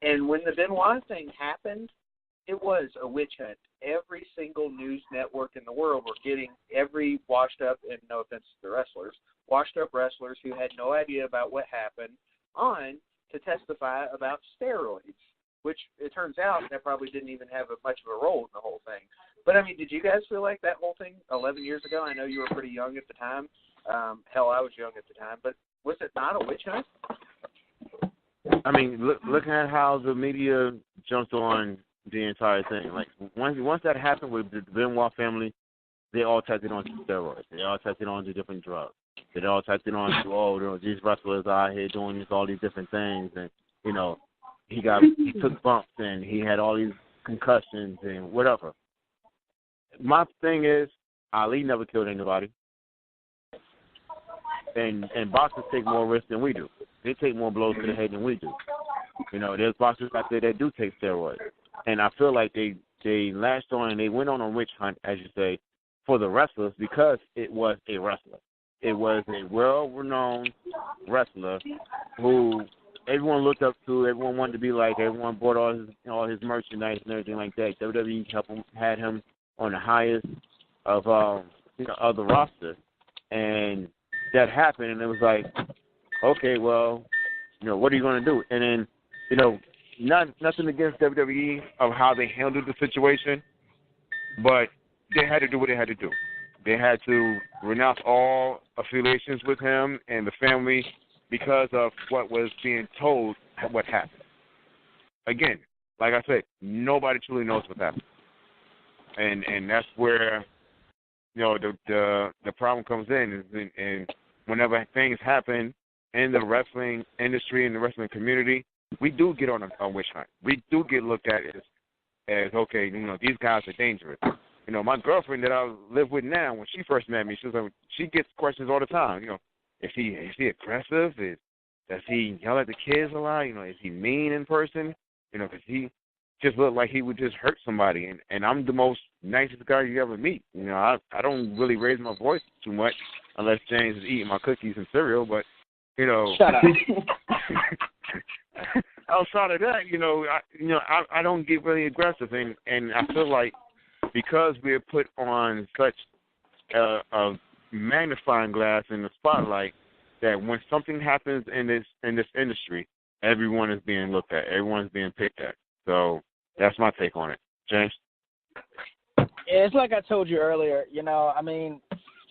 And when the Benoit thing happened, it was a witch hunt. Every single news network in the world were getting every washed-up, and no offense to the wrestlers, washed-up wrestlers who had no idea about what happened on to testify about steroids, which it turns out that probably didn't even have much of a role in the whole thing. But, I mean, did you guys feel like that whole thing 11 years ago? I know you were pretty young at the time. Hell, I was young at the time. But was it not a witch hunt? I mean, looking at how the media jumped on the entire thing. Like, once that happened with the Benoit family, they all tacked it on to steroids. They all tacked it on to different drugs. They all tacked it on to, these wrestlers are out here doing all these different things. And, you know, he took bumps and he had all these concussions and whatever. My thing is, Ali never killed anybody. And boxers take more risks than we do. They take more blows to the head than we do. You know, there's boxers out there that do take steroids. And I feel like they latched on and they went on a witch hunt, as you say, for the wrestlers because it was a wrestler. It was a world-renowned wrestler who everyone looked up to, everyone wanted to be like, everyone bought all his merchandise and everything like that. WWE had him on the highest of the roster. And that happened, and it was like, okay, well, you know, what are you going to do? And then, you know, nothing against WWE of how they handled the situation, but they had to do what they had to do. They had to renounce all affiliations with him and the family because of what was being told what happened. Again, like I said, nobody truly knows what happened. And that's where, you know, the problem comes in. And whenever things happen in the wrestling industry, in the wrestling community, we do get on a witch hunt. We do get looked at as okay, you know, these guys are dangerous. You know, my girlfriend that I live with now, when she first met me, she gets questions all the time. You know, is he aggressive? Does he yell at the kids a lot? You know, is he mean in person? You know, because he just looked like he would just hurt somebody. And I'm the most nicest guy you ever meet. You know, I don't really raise my voice too much unless James is eating my cookies and cereal. But, you know, shut up. Outside of that, I don't get really aggressive, and I feel like because we're put on such a magnifying glass in the spotlight that when something happens in this industry, everyone is being looked at, everyone's being picked at. So that's my take on it, James. Yeah, it's like I told you earlier. You know, I mean,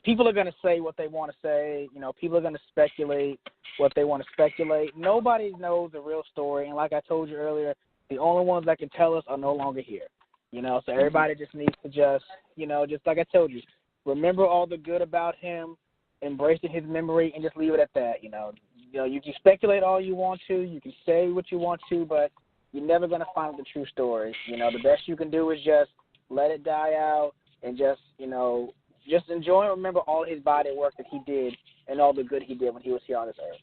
people are going to say what they want to say. You know, people are going to speculate what they want to speculate. Nobody knows the real story. And like I told you earlier, the only ones that can tell us are no longer here. You know, so everybody just needs to just like I told you, remember all the good about him, embracing his memory, and just leave it at that. You know, you can speculate all you want to. You can say what you want to, but you're never going to find the true story. You know, the best you can do is just let it die out and just enjoy and remember all his body work that he did and all the good he did when he was here on this earth.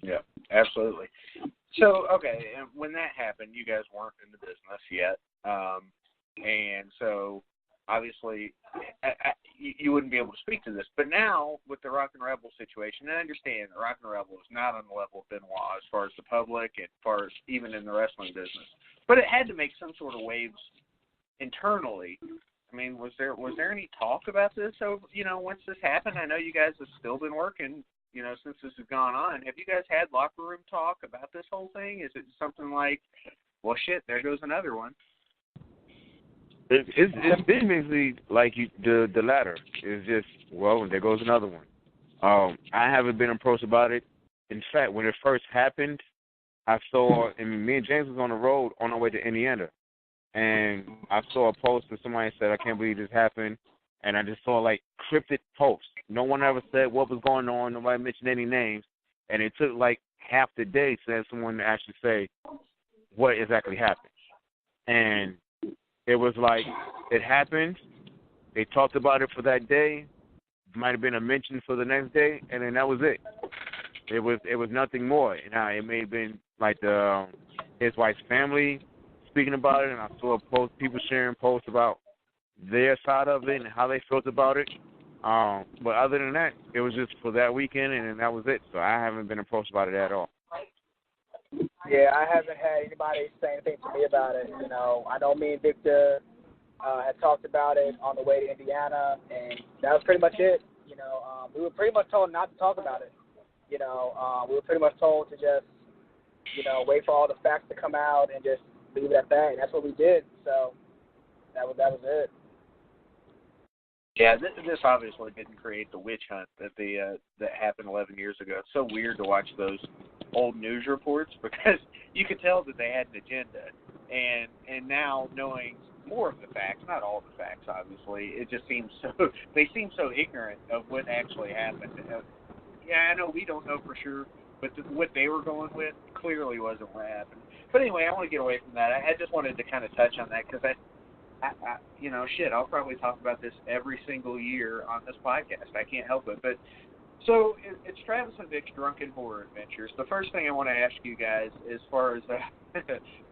Yeah, absolutely. So, okay, and when that happened, you guys weren't in the business yet. And so, obviously, you wouldn't be able to speak to this. But now, with the Rockin Rebel situation, I understand that Rockin Rebel is not on the level of Benoit as far as the public and as far as even in the wrestling business. But it had to make some sort of waves internally. I mean, was there any talk about this over, once this happened? I know you guys have still been working, since this has gone on. Have you guys had locker room talk about this whole thing? Is it something like, well, shit, there goes another one? It's basically like the latter. It's just, well, there goes another one. I haven't been approached about it. In fact, when it first happened, I saw, and me and James was on the road on our way to Indiana, and I saw a post that somebody said, I can't believe this happened, and I just saw, like, cryptic posts. No one ever said what was going on. Nobody mentioned any names, and it took, like, half the day for someone to actually say what exactly happened. And it was like it happened. They talked about it for that day. Might have been a mention for the next day, and then that was it. It was nothing more. It may have been like his wife's family speaking about it, and I saw people sharing posts about their side of it and how they felt about it. But other than that, it was just for that weekend, and then that was it. So I haven't been approached about it at all. Yeah, I haven't had anybody say anything to me about it. You know, I know me and Victor had talked about it on the way to Indiana, and that was pretty much it. You know, we were pretty much told not to talk about it. You know, we were pretty much told to just, you know, wait for all the facts to come out and just leave it at that. And that's what we did. So that was it. Yeah, this obviously didn't create the witch hunt that happened 11 years ago. It's so weird to watch those old news reports because you could tell that they had an agenda. And now knowing more of the facts, not all the facts, obviously, it just seems they seem so ignorant of what actually happened. Yeah, I know we don't know for sure, but what they were going with clearly wasn't what happened. But anyway, I want to get away from that. I just wanted to kind of touch on that because I'll probably talk about this every single year on this podcast. I can't help it. But so it's Travis and Vic's Drunken Horror Adventures. The first thing I want to ask you guys, as far as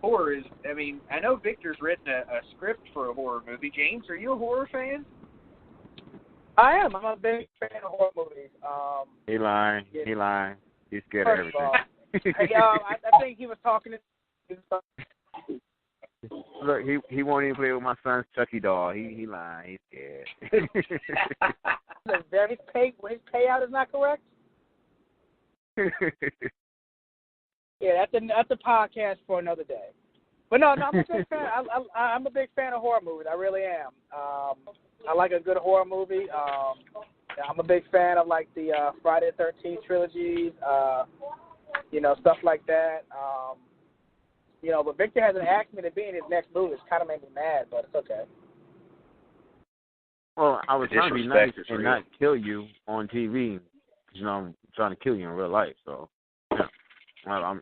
horror is, I mean, I know Victor's written a script for a horror movie. James, are you a horror fan? I am. I'm a big fan of horror movies. He lying. He's scared of everything. I think he was talking to. Look, he won't even play with my son's Chucky doll. He lying. He's scared. His payout is not correct. Yeah, that's a podcast for another day. But no, I'm a big fan. I'm a big fan of horror movies. I really am. I like a good horror movie. I'm a big fan of like the Friday the 13th trilogies. Stuff like that. But Victor hasn't asked me to be in his next movie. It's kind of made me mad, but it's okay. Well, I was trying to be nice and not kill you on TV. I'm trying to kill you in real life. So, I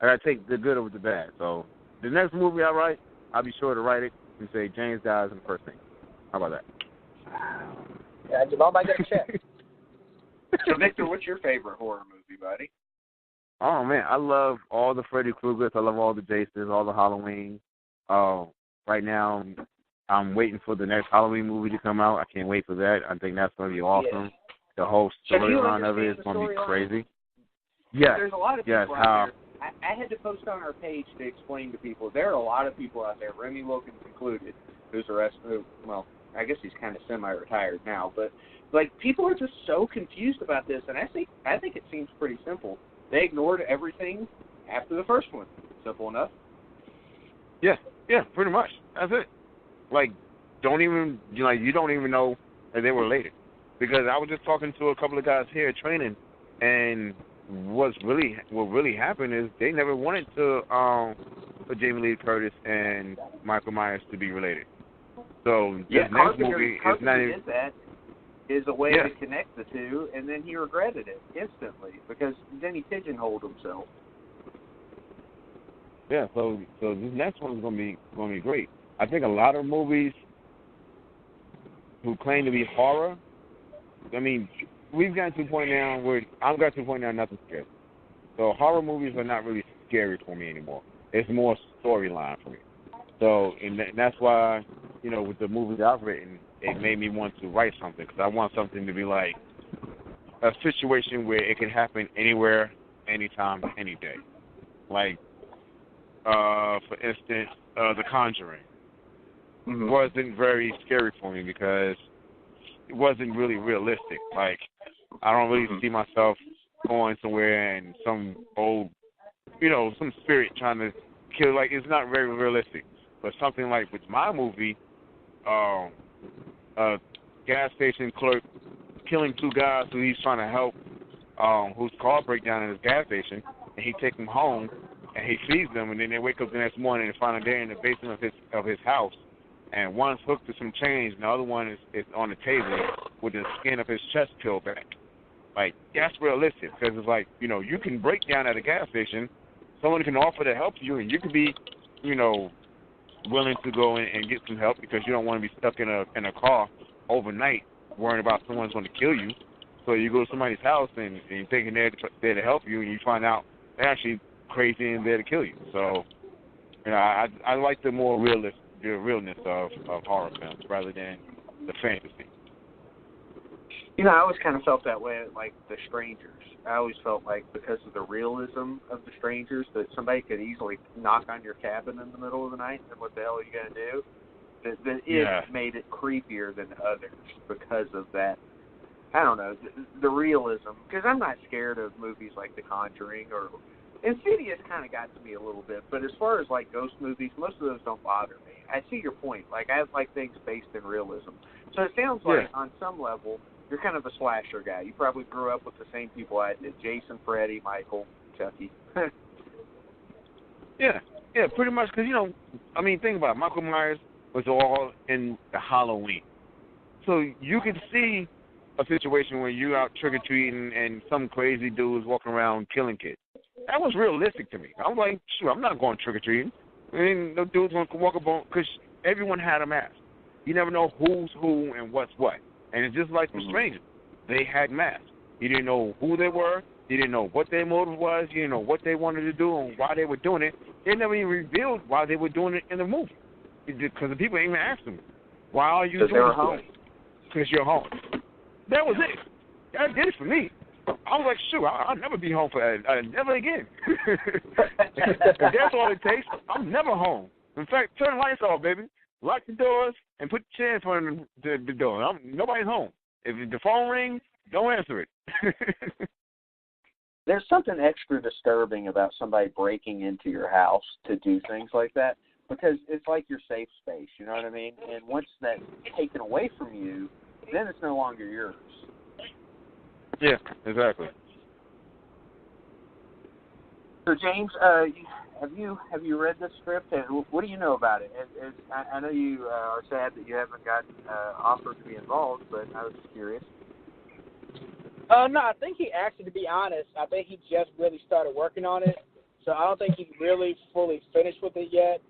got to take the good over the bad. So, the next movie I write, I'll be sure to write it and say James dies in the first thing. How about that? Yeah, Jamal might get a check. So, Victor, what's your favorite horror movie, buddy? Oh, man, I love all the Freddy Kruegers. I love all the Jasons, all the Halloween. Right now, I'm waiting for the next Halloween movie to come out. I can't wait for that. I think that's going to be awesome. Yeah. The whole storyline of it is going to be crazy. Yeah. There's a lot of people out there. I had to post on our page to explain to people. There are a lot of people out there, Remy Wilkins included, who's well, I guess he's kind of semi-retired now, but like people are just so confused about this, and I think it seems pretty simple. They ignored everything after the first one. Simple enough. Yeah, pretty much. That's it. Like, you don't even know that they were related. Because I was just talking to a couple of guys here at training, and what really happened is they never wanted to for Jamie Lee Curtis and Michael Myers to be related. So this next movie is not even. Did that is a way to connect the two, and then he regretted it instantly because then he pigeonholed himself. Yeah, so this next one is going to be great. I think a lot of movies who claim to be horror. I mean, we've gotten to a point now where I've got to a point now nothing's scary. So horror movies are not really scary for me anymore. It's more storyline for me. So and that's why, with the movies I've written, it made me want to write something because I want something to be like a situation where it can happen anywhere, anytime, any day. Like, for instance, The Conjuring wasn't very scary for me because it wasn't really realistic. Like, I don't really see myself going somewhere and some old, some spirit trying to kill. Like, it's not very realistic. But something like with my movie, a gas station clerk killing two guys who he's trying to help, whose car break down at his gas station, and he takes them home, and he feeds them, and then they wake up the next morning and find they're in the basement of his house. And one's hooked to some chains, and the other one is on the table with the skin of his chest peeled back. Like, that's realistic, because it's like, you can break down at a gas station, someone can offer to help you, and you can be, willing to go in and get some help because you don't want to be stuck in a car overnight worrying about someone's going to kill you. So you go to somebody's house and you're thinking they're there to help you, and you find out they're actually crazy and there to kill you. So, I like the more realness of horror films rather than the fantasy. I always kind of felt that way, like The Strangers. I always felt like because of the realism of The Strangers that somebody could easily knock on your cabin in the middle of the night, and what the hell are you going to do? That it made it creepier than others because of that. I don't know, the realism. Because I'm not scared of movies like The Conjuring or Insidious. Kind of got to me a little bit, but as far as like ghost movies, most of those don't bother me. I see your point. Like, I like things based in realism. So it sounds like on some level you're kind of a slasher guy. You probably grew up with the same people I did: Jason, Freddy, Michael, Chucky. Yeah, pretty much. Because think about it. Michael Myers was all in the Halloween, so you could see a situation where you out trick-or-treating and some crazy dudes walking around killing kids. That was realistic to me. I was like, shoot, I'm not going trick-or-treating. I mean, no dudes want to walk up on, because everyone had a mask. You never know who's who and what's what. And it's just like the strangers. They had masks. You didn't know who they were. You didn't know what their motive was. You didn't know what they wanted to do and why they were doing it. They never even revealed why they were doing it in the movie. Because the people even asked them, why are you doing this? Because you're home. That was it. That did it for me. I was like, shoot, I'll never be home for that. Never again. If that's all it takes, I'm never home. In fact, turn the lights off, baby. Lock the doors and put the chair in front of the door. Nobody's home. If the phone rings, don't answer it. There's something extra disturbing about somebody breaking into your house to do things like that, because it's like your safe space, you know what I mean? And once that's taken away from you, then it's no longer yours. Yeah, exactly. So, James, have you read this script? What do you know about it? I know you are sad that you haven't got offered to be involved, but I was just curious. No, I think he actually, to be honest, I think he just really started working on it. So I don't think he's really fully finished with it yet.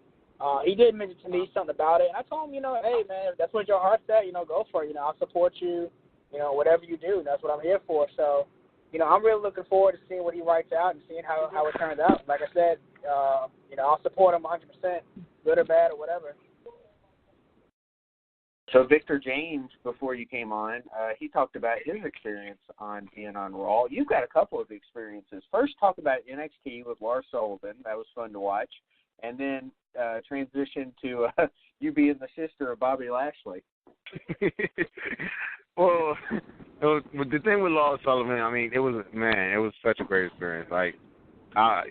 He did mention to me something about it, and I told him, hey, man, if that's what your heart's at, go for it. I'll support you, whatever you do. That's what I'm here for. So, I'm really looking forward to seeing what he writes out and seeing how it turns out. Like I said, I'll support him 100%, good or bad or whatever. So Victor James, before you came on, he talked about his experience on being on Raw. You've got a couple of experiences. First, talk about NXT with Lars Sullivan. That was fun to watch. And then transition to you being the sister of Bobby Lashley. Well, the thing with Lars Sullivan, it was such a great experience. Like,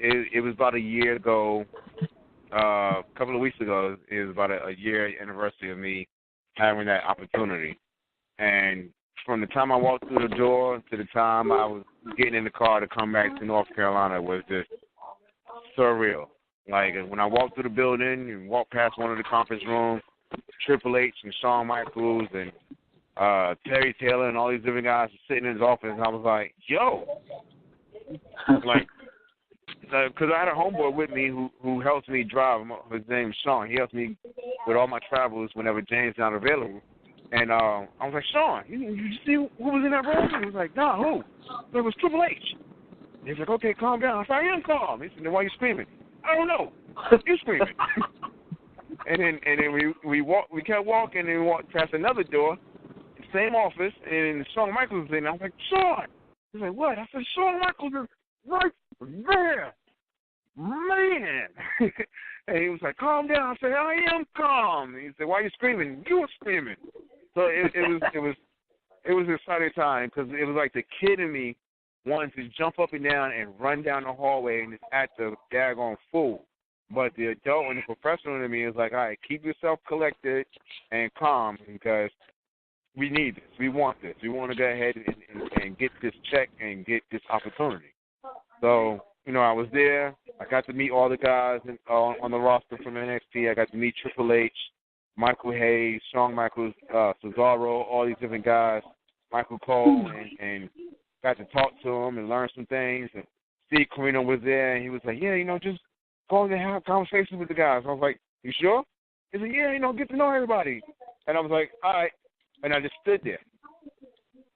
it was about a year ago, a couple of weeks ago, it was about a year anniversary of me having that opportunity. And from the time I walked through the door to the time I was getting in the car to come back to North Carolina was just surreal. Like, when I walked through the building and walked past one of the conference rooms, Triple H and Shawn Michaels and Terry Taylor and all these different guys were sitting in his office, and I was like, yo. Like, because I had a homeboy with me who helps me drive. His name's Sean. He helps me with all my travels whenever James is not available. And I was like, Sean, you see who was in that room? He was like, nah, who? It was Triple H. He was like, okay, calm down. I said, I am calm. He said, then why are you screaming? I don't know. You screaming. and then we kept walking, and we walked past another door, same office, and Shawn Michaels was in. I was like, Shawn. He's like, what? I said, Shawn Michaels is right there. Man. And he was like, calm down. I said, I am calm. And he said, why are you screaming? You were screaming. So it was an exciting time, because it was like the kid in me wanted to jump up and down and run down the hallway and just act a daggone fool. But the adult and the professional in me is like, all right, keep yourself collected and calm, because we need this. We want this. We want to go ahead and get this check and get this opportunity. So, I was there. I got to meet all the guys on the roster from NXT. I got to meet Triple H, Michael Hayes, Shawn Michaels, Cesaro, all these different guys, Michael Cole, and got to talk to him and learn some things. And Steve Corino was there, and he was like, yeah, just go in and have conversations with the guys. I was like, you sure? He said, yeah, get to know everybody. And I was like, all right. And I just stood there.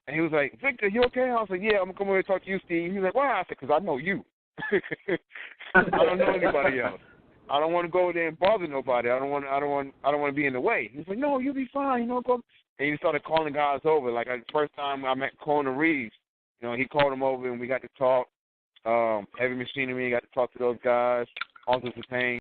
And he was like, Victor, you okay? I was like, yeah, I'm going to come over and talk to you, Steve. He was like, why? I said, because I know you. I don't know anybody else. I don't want to go there and bother nobody. I don't want to be in the way. He's like, no, you'll be fine. You know, go. And he started calling guys over. Like the first time I met Connor Reeves, you know, he called him over and we got to talk. Heavy Machinery, got to talk to those guys. Authors of Pain.